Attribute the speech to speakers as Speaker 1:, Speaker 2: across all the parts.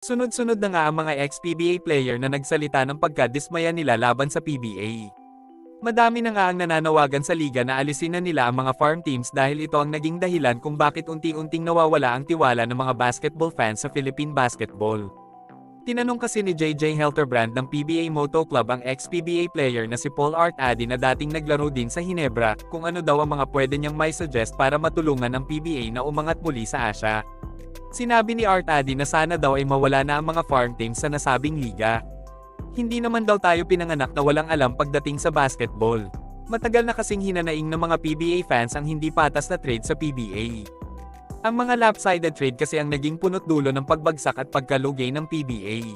Speaker 1: Sunod-sunod na nga ang mga ex-PBA player na nagsalita ng pagkadismaya nila laban sa PBA. Madami na nga ang nananawagan sa liga na alisin na nila ang mga farm teams dahil ito ang naging dahilan kung bakit unti-unting nawawala ang tiwala ng mga basketball fans sa Philippine basketball. Tinanong kasi ni JJ Helterbrand ng PBA Moto Club ang ex-PBA player na si Paul Art Addy na dating naglaro din sa Hinebra kung ano daw ang mga pwede niyang may suggest para matulungan ang PBA na umangat muli sa Asia. Sinabi ni Art Addy na sana daw ay mawala na ang mga farm teams sa nasabing liga. Hindi naman daw tayo pinanganak na walang alam pagdating sa basketball. Matagal na kasing hinanaing ng mga PBA fans ang hindi patas na trade sa PBA. Ang mga lopsided trade kasi ang naging punot dulo ng pagbagsak at pagkalugay ng PBA.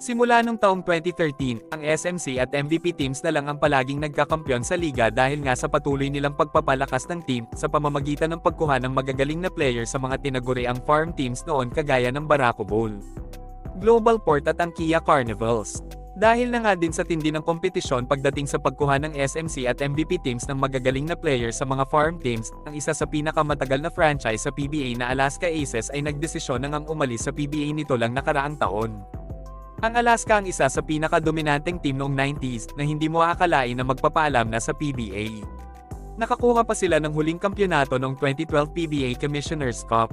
Speaker 1: Simula nung taong 2013, ang SMC at MVP teams na lang ang palaging nagkakampyon sa liga dahil nga sa patuloy nilang pagpapalakas ng team sa pamamagitan ng pagkuha ng magagaling na player sa mga tinaguriang farm teams noon kagaya ng Barako Bowl, Global Port at ang Kia Carnivals. Dahil na nga din sa tindi ng kompetisyon pagdating sa pagkuha ng SMC at MVP teams ng magagaling na players sa mga farm teams, ang isa sa pinakamatagal na franchise sa PBA na Alaska Aces ay nagdesisyon na ngang umalis sa PBA nito lang nakaraang taon. Ang Alaska ang isa sa pinakadominanteng team noong 90s na hindi mo aakalain na magpapaalam na sa PBA. Nakakuha pa sila ng huling kampyonato noong 2012 PBA Commissioner's Cup.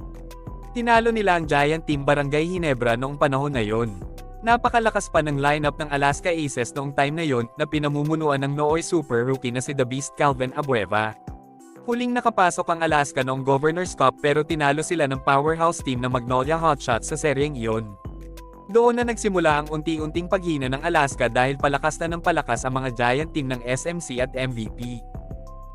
Speaker 1: Tinalo nila ang Giant Team Barangay Hinebra noong panahon na yon. Napakalakas pa ng lineup ng Alaska Aces noong time na yon na pinamumunuan ng Nooy Super Rookie na si The Beast Calvin Abueva. Huling nakapasok ang Alaska noong Governor's Cup pero tinalo sila ng powerhouse team na Magnolia Hotshots sa seryeng iyon. Doon na nagsimula ang unti-unting paghina ng Alaska dahil palakas na ng palakas ang mga giant team ng SMC at MVP.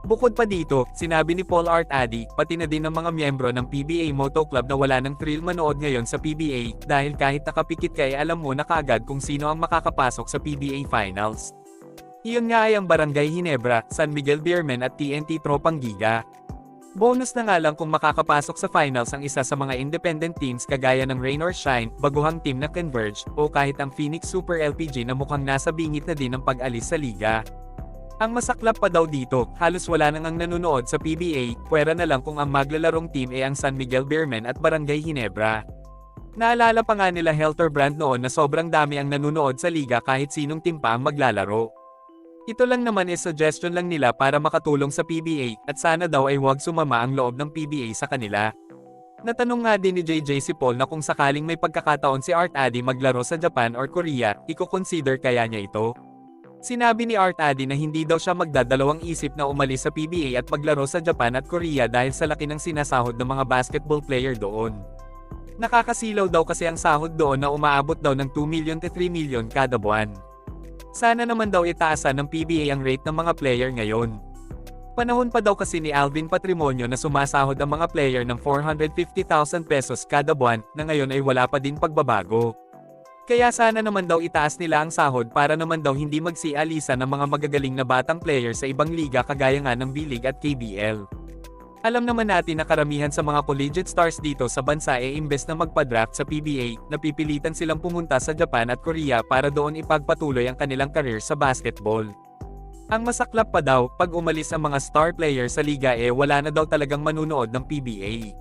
Speaker 1: Bukod pa dito, sinabi ni Paul Art Addy, pati na din ng mga miyembro ng PBA Moto Club na wala ng thrill manood ngayon sa PBA dahil kahit nakapikit ka ay alam mo na kaagad kung sino ang makakapasok sa PBA Finals. Iyon nga ay ang Barangay Hinebra, San Miguel Beermen at TNT Tropang Giga. Bonus na nga lang kung makakapasok sa finals ang isa sa mga independent teams kagaya ng Rain or Shine, baguhang team na Converge, o kahit ang Phoenix Super LPG na mukhang nasa bingit na din ng pag-alis sa liga. Ang masaklap pa daw dito, halos wala nang ang nanonood sa PBA, pwera na lang kung ang maglalarong team ay ang San Miguel Beermen at Barangay Hinebra. Naalala pa nga nila Helterbrand noon na sobrang dami ang nanonood sa liga kahit sinong team pa ang maglalaro. Ito lang naman is suggestion lang nila para makatulong sa PBA, at sana daw ay huwag sumama ang loob ng PBA sa kanila. Natanong nga din ni JJ si Paul na kung sakaling may pagkakataon si Art Addy maglaro sa Japan or Korea, iko-consider kaya niya ito? Sinabi ni Art Addy na hindi daw siya magdadalawang isip na umalis sa PBA at maglaro sa Japan at Korea dahil sa laki ng sinasahod ng mga basketball player doon. Nakakasilaw daw kasi ang sahod doon na umaabot daw ng 2 million to 3 million kada buwan. Sana naman daw itaasan ng PBA ang rate ng mga player ngayon. Panahon pa daw kasi ni Alvin Patrimonio na sumasahod ang mga player ng 450,000 pesos kada buwan na ngayon ay wala pa din pagbabago. Kaya sana naman daw itaas nila ang sahod para naman daw hindi magsialisa ng mga magagaling na batang player sa ibang liga kagaya nga ng B-League at KBL. Alam naman natin na karamihan sa mga collegiate stars dito sa bansa imbes na magpa-draft sa PBA, napipilitan silang pumunta sa Japan at Korea para doon ipagpatuloy ang kanilang career sa basketball. Ang masaklap pa daw, pag umalis ang mga star player sa liga wala na daw talagang manunood ng PBA.